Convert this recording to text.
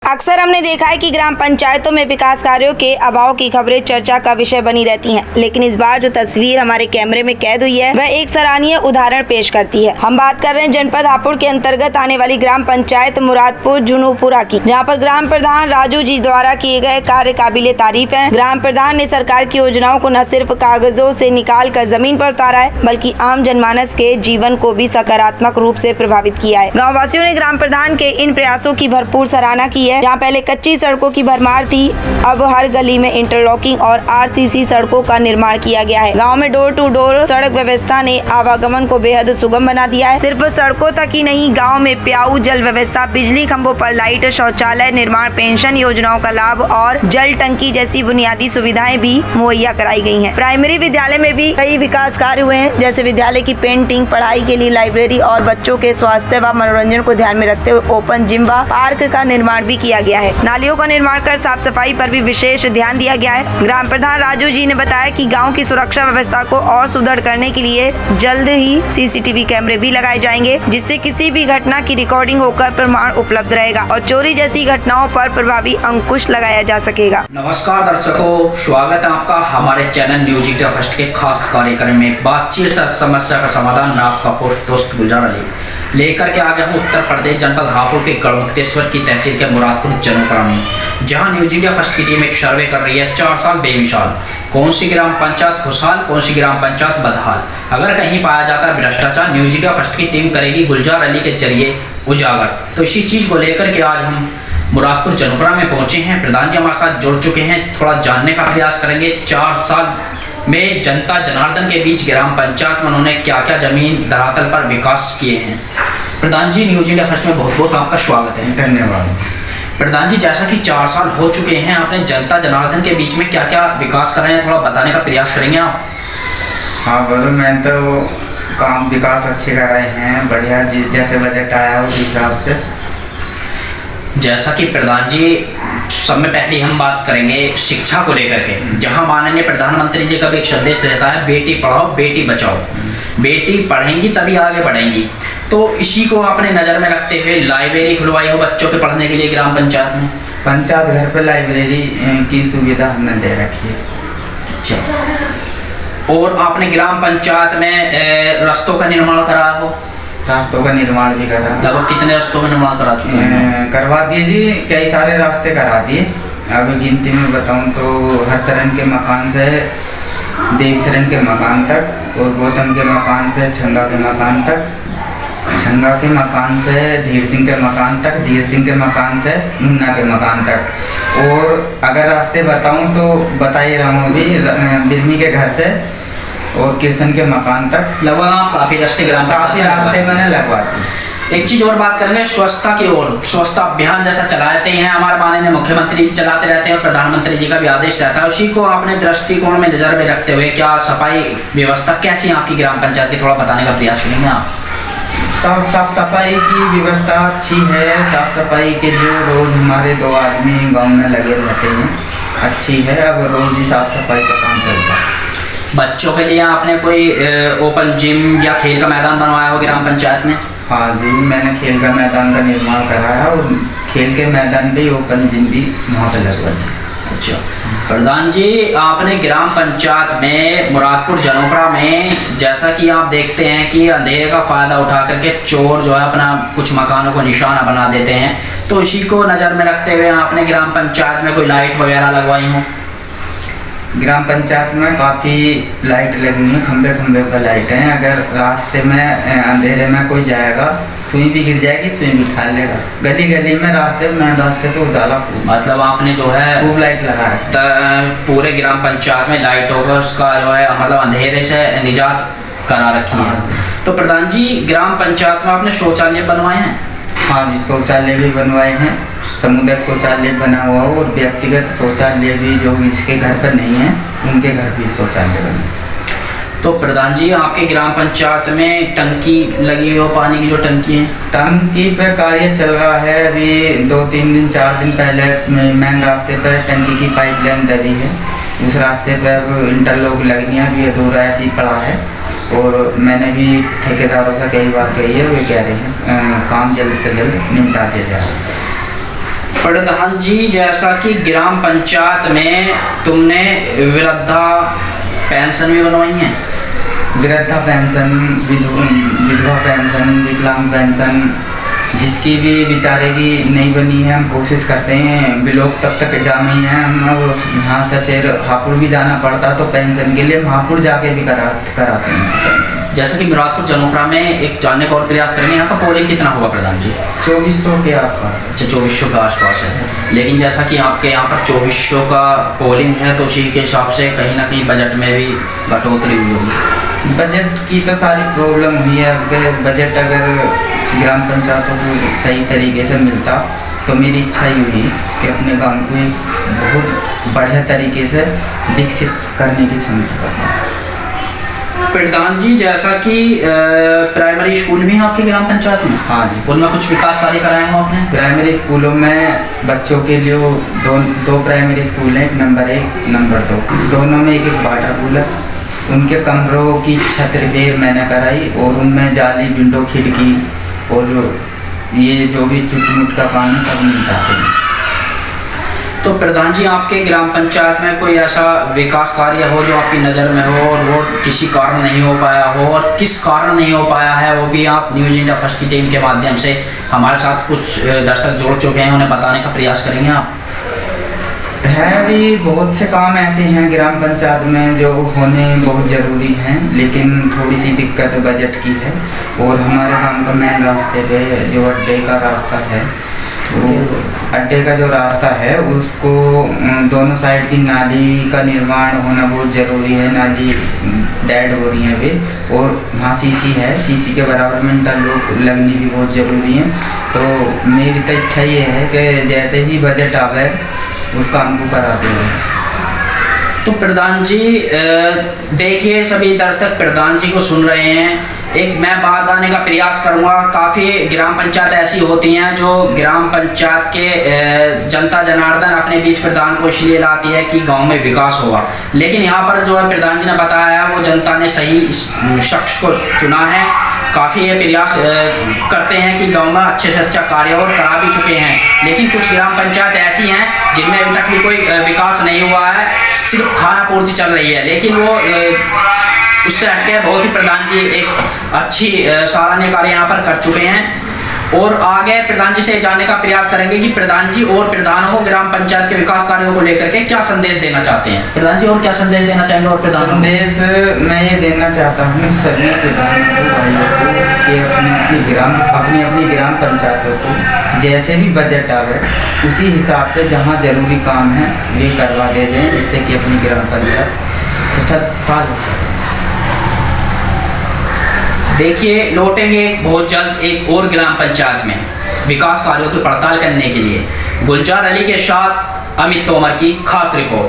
अक्सर हमने देखा है कि ग्राम पंचायतों में विकास कार्यों के अभाव की खबरें चर्चा का विषय बनी रहती हैं, लेकिन इस बार जो तस्वीर हमारे कैमरे में कैद हुई है वह एक सराहनीय उदाहरण पेश करती है। हम बात कर रहे हैं जनपद हापुड़ के अंतर्गत आने वाली ग्राम पंचायत मुरादपुर जुनूपुरा की, जहां पर ग्राम प्रधान राजू जी द्वारा किए गए कार्य काबिले तारीफ है। ग्राम प्रधान ने सरकार की योजनाओं को न सिर्फ कागजों से निकाल कर जमीन पर उतारा है, बल्कि आम जनमानस के जीवन को भी सकारात्मक रूप से प्रभावित किया है। गाँव वासियों ने ग्राम प्रधान के इन प्रयासों की भरपूर सराहना की है। जहाँ पहले कच्ची सड़कों की भरमार थी, अब हर गली में इंटरलॉकिंग और आरसीसी सड़कों का निर्माण किया गया है। गांव में डोर टू डोर सड़क व्यवस्था ने आवागमन को बेहद सुगम बना दिया है। सिर्फ सड़कों तक ही नहीं, गांव में प्याऊ, जल व्यवस्था, बिजली खंभों पर लाइट, शौचालय निर्माण, पेंशन योजनाओं का लाभ और जल टंकी जैसी बुनियादी सुविधाएं भी मुहैया कराई गई हैं। प्राइमरी विद्यालय में भी कई विकास कार्य हुए हैं, जैसे विद्यालय की पेंटिंग, पढ़ाई के लिए लाइब्रेरी और बच्चों के स्वास्थ्य व मनोरंजन को ध्यान में रखते हुए ओपन जिम व पार्क का निर्माण भी किया गया है। नालियों का निर्माण कर साफ सफाई पर भी विशेष ध्यान दिया गया है। ग्राम प्रधान राजू जी ने बताया कि गांव की सुरक्षा व्यवस्था को और सुदृढ़ करने के लिए जल्द ही सीसीटीवी कैमरे भी लगाए जाएंगे, जिससे किसी भी घटना की रिकॉर्डिंग होकर प्रमाण उपलब्ध रहेगा और चोरी जैसी घटनाओं पर प्रभावी अंकुश लगाया जा सकेगा। नमस्कार दर्शकों, स्वागत है आपका हमारे चैनल न्यूज इंडिया फर्स्ट के खास कार्यक्रम में। बातचीत से समस्या का समाधान मैं आपका दोस्त गुलजार अली लेकर के आ गया हूँ उत्तर प्रदेश जनपद हापुड़ के गढ़मुक्तेश्वर की तहसील के मुरादपुर जुनूपुरा में, जहां न्यूज इंडिया फर्स्ट की टीम एक सर्वे कर रही है। 4 साल बेमिसाल, कौन सी ग्राम पंचायत खुशहाल, कौन सी ग्राम पंचायत बदहाल। अगर कहीं पाया जाता है भ्रष्टाचार, न्यूज इंडिया फर्स्ट की टीम करेगी गुलजार अली के जरिए उजागर। तो इसी चीज को लेकर के आज हम मुरादपुर जुनूपुरा में पहुंचे हैं। प्रधान जी हमारे साथ जुड़ चुके हैं, थोड़ा जानने का प्रयास करेंगे 4 साल में जनता जनार्दन के बीच ग्राम पंचायत में उन्होंने क्या क्या जमीन धरातल पर विकास किए हैं। प्रधान जी, न्यूज इंडिया फर्स्ट में बहुत बहुत आपका स्वागत है। धन्यवाद। प्रधान जी, जैसा कि 4 साल हो चुके हैं, आपने जनता जनार्दन के बीच में क्या क्या विकास कराए हैं, थोड़ा बताने का प्रयास करेंगे आप? हाँ बोलो, मैं तो काम विकास अच्छे कर रहे हैं, बढ़िया जी, जैसे बजट आया उस हिसाब से। जैसा कि प्रधान जी, सबसे पहले हम बात करेंगे शिक्षा को लेकर के, जहां माननीय प्रधानमंत्री जी का भी एक संदेश रहता है, बेटी पढ़ाओ बेटी बचाओ। बेटी पढ़ेंगी तभी आगे बढ़ेंगी। तो इसी को आपने नज़र में रखते हुए लाइब्रेरी खुलवाई हो बच्चों के पढ़ने के लिए ग्राम पंचायत में? पंचायत घर पर लाइब्रेरी की सुविधा हमने दे रखी है। अच्छा, और आपने ग्राम पंचायत में रास्तों का निर्माण करा हो? रास्तों का निर्माण भी करा। लगभग कितने रास्तों का निर्माण करा चुके हैं? करवा दिए जी, कई सारे रास्ते करा दिए। अब गिनती में बताऊं तो हरचरण के मकान से देवशरण के मकान तक, और गौतम के मकान से छंगा के मकान तक, छंगा के मकान से धीर सिंह के मकान तक, धीर सिंह के मकान से मुन्ना के मकान तक। और अगर रास्ते बताऊं तो बताइए रामो भी, बिजमी के घर से और किशन के मकान तक लगभग आप काफ़ी रास्ते मैंने लगवा दी। एक चीज़ और बात करेंगे स्वच्छता की ओर। स्वच्छता अभियान जैसा चलाते हैं हमारे माननीय मुख्यमंत्री भी चलाते रहते हैं और प्रधानमंत्री जी का भी आदेश रहता है, उसी को आपने दृष्टिकोण में नज़र में रखते हुए क्या सफाई व्यवस्था कैसी आपकी ग्राम पंचायत की, थोड़ा बताने का प्रयास करेंगे आप? साफ सफाई की व्यवस्था अच्छी है। साफ सफाई के जो रोज हमारे 2 आदमी गांव में लगे रहते हैं, अच्छी है। अब रोज ही साफ सफाई का काम चलता है। बच्चों के लिए आपने कोई ओपन जिम या खेल का मैदान बनवाया हो ग्राम पंचायत में? हाँ जी, मैंने खेल का मैदान का निर्माण कराया और खेल के मैदान पे ओपन जिम भी वहाँ पे लगवा दी। अच्छा प्रधान जी, आपने ग्राम पंचायत में मुरादपुर जुनूपुरा में, जैसा कि आप देखते हैं कि अंधेरे का फ़ायदा उठा करके चोर जो है अपना कुछ मकानों को निशाना बना देते हैं, तो इसी को नज़र में रखते हुए आपने ग्राम पंचायत में कोई लाइट वगैरह लगवाई हो? ग्राम पंचायत में काफ़ी लाइट लगी हैं, खंबे खंबे पर लाइट हैं। अगर रास्ते में अंधेरे में कोई जाएगा, सुई भी गिर जाएगी, सुई भी उठा लेगा। गली गली में रास्ते में रास्ते पे उजाला, मतलब आपने जो है खूब लाइट लगा है। पूरे ग्राम पंचायत में लाइट होगा, उसका जो है मतलब अंधेरे से निजात करा रखी है। तो प्रधान जी, ग्राम पंचायत में आपने शौचालय बनवाए हैं? हाँ जी, शौचालय भी बनवाए हैं। सामुदायिक शौचालय बना हुआ हो और व्यक्तिगत शौचालय भी, जो इसके घर पर नहीं है उनके घर भी शौचालय बने। तो प्रधान जी, आपके ग्राम पंचायत में टंकी लगी हो, पानी की जो टंकी है? टंकी पे कार्य चल रहा है। अभी 2-3 दिन 4 दिन पहले मेन रास्ते पर टंकी की पाइपलाइन डली है। उस रास्ते पर इंटरलॉक लगनिया भी अधूरा ऐसी पड़ा है। और मैंने भी ठेकेदारों से कई बार कही है, वे कह रहे हैं काम जल्द से जल्द निपटा दिया जाए। प्रधान जी, जैसा कि ग्राम पंचायत में तुमने वृद्धा पेंशन भी बनवाई है, वृद्धा पेंशन, विधवा पेंशन, विकलांग पेंशन, जिसकी भी बेचारे की नहीं बनी है, हम कोशिश करते हैं। ब्लॉक तक जामी है हम, अब यहाँ से फिर हापुड़ भी जाना पड़ता तो पेंशन के लिए हम हापुड़ जाके भी कराते हैं। जैसे कि मुरादपुर जलोपरा में एक जानने का और प्रयास करेंगे, यहाँ का पोलिंग कितना होगा प्रधान जी? 2400 के आसपास। अच्छा, 2400 के आसपास है। लेकिन जैसा कि आपके यहाँ पर 2400 का पोलिंग है, तो उसी के हिसाब से कहीं ना कहीं बजट में भी बढ़ोतरी हुई होगी। बजट की तो सारी प्रॉब्लम हुई है। अब बजट अगर ग्राम पंचायतों को सही तरीके से मिलता तो मेरी इच्छा ही हुई कि अपने गांव को एक बहुत बढ़िया तरीके से विकसित करने की क्षमता करता। प्रधान जी, जैसा कि प्राइमरी स्कूल भी हैं आपके ग्राम पंचायत में? हाँ जी। उनमें कुछ विकास कार्य कराए हैं आपने? प्राइमरी स्कूलों में बच्चों के लिए दो प्राइमरी स्कूल हैं, नंबर 1 नंबर 2, दोनों में एक वाटर कूलर, उनके कमरों की छत रिपेयर मैंने कराई और उनमें जाली, विंडो, खिड़की और ये जो भी चुटमुट का काम है सब निपटाते हैं। तो प्रधान जी, आपके ग्राम पंचायत में कोई ऐसा विकास कार्य हो जो आपकी नज़र में हो और वो किसी कारण नहीं हो पाया हो, और किस कारण नहीं हो पाया है वो भी आप न्यूज़ इंडिया फर्स्ट की टीम के माध्यम से हमारे साथ कुछ दर्शक जोड़ चुके हैं, उन्हें बताने का प्रयास करेंगे आप? है भी बहुत से काम ऐसे हैं ग्राम पंचायत में जो होने बहुत ज़रूरी हैं, लेकिन थोड़ी सी दिक्कत बजट की है। और हमारे गांव का मेन रास्ते पे जो अड्डे का रास्ता है, तो अड्डे का जो रास्ता है उसको दोनों साइड की नाली का निर्माण होना बहुत ज़रूरी है। नाली डेड हो रही है अभी, और वहाँ सीसी है, सीसी के बराबर में इंटरलॉक लगनी भी बहुत ज़रूरी है। तो मेरी तो इच्छा ये है कि जैसे ही बजट आवे उस काम को कराते हैं। तो प्रधान जी, देखिए सभी दर्शक प्रधान जी को सुन रहे हैं। एक मैं बात आने का प्रयास करूंगा। काफ़ी ग्राम पंचायत ऐसी होती हैं जो ग्राम पंचायत के जनता जनार्दन अपने बीच प्रधान को इसलिए लाती है कि गांव में विकास होगा, लेकिन यहाँ पर जो है प्रधान जी ने बताया वो जनता ने सही शख्स को चुना है। काफ़ी ये प्रयास करते हैं कि गांव में अच्छे से अच्छा कार्य और करा भी चुके हैं, लेकिन कुछ ग्राम पंचायत ऐसी हैं जिनमें अभी तक भी कोई विकास नहीं हुआ है, सिर्फ खाना पूर्ति चल रही है। लेकिन वो उससे हटके बहुत ही प्रधान जी एक अच्छी सराहनीय कार्य यहाँ पर कर चुके हैं। और आगे प्रधान जी से जानने का प्रयास करेंगे कि प्रधान जी और प्रधानों को ग्राम पंचायत के विकास कार्यों को लेकर के क्या संदेश देना चाहते हैं। प्रधान जी, और क्या संदेश देना चाहेंगे? और प्रधान संदेश मैं ये देना चाहता हूँ सभी प्रधानों को, भाइयों को, कि अपनी ग्राम पंचायतों को जैसे भी बजट आवे उसी हिसाब से जहाँ जरूरी काम है वे करवा दे दें, जिससे कि अपनी ग्राम पंचायत खुशहाल हो सके। देखिए, लौटेंगे बहुत जल्द एक और ग्राम पंचायत में विकास कार्यों की पड़ताल करने के लिए। गुलजार अली के साथ अमित तोमर की खास रिपोर्ट।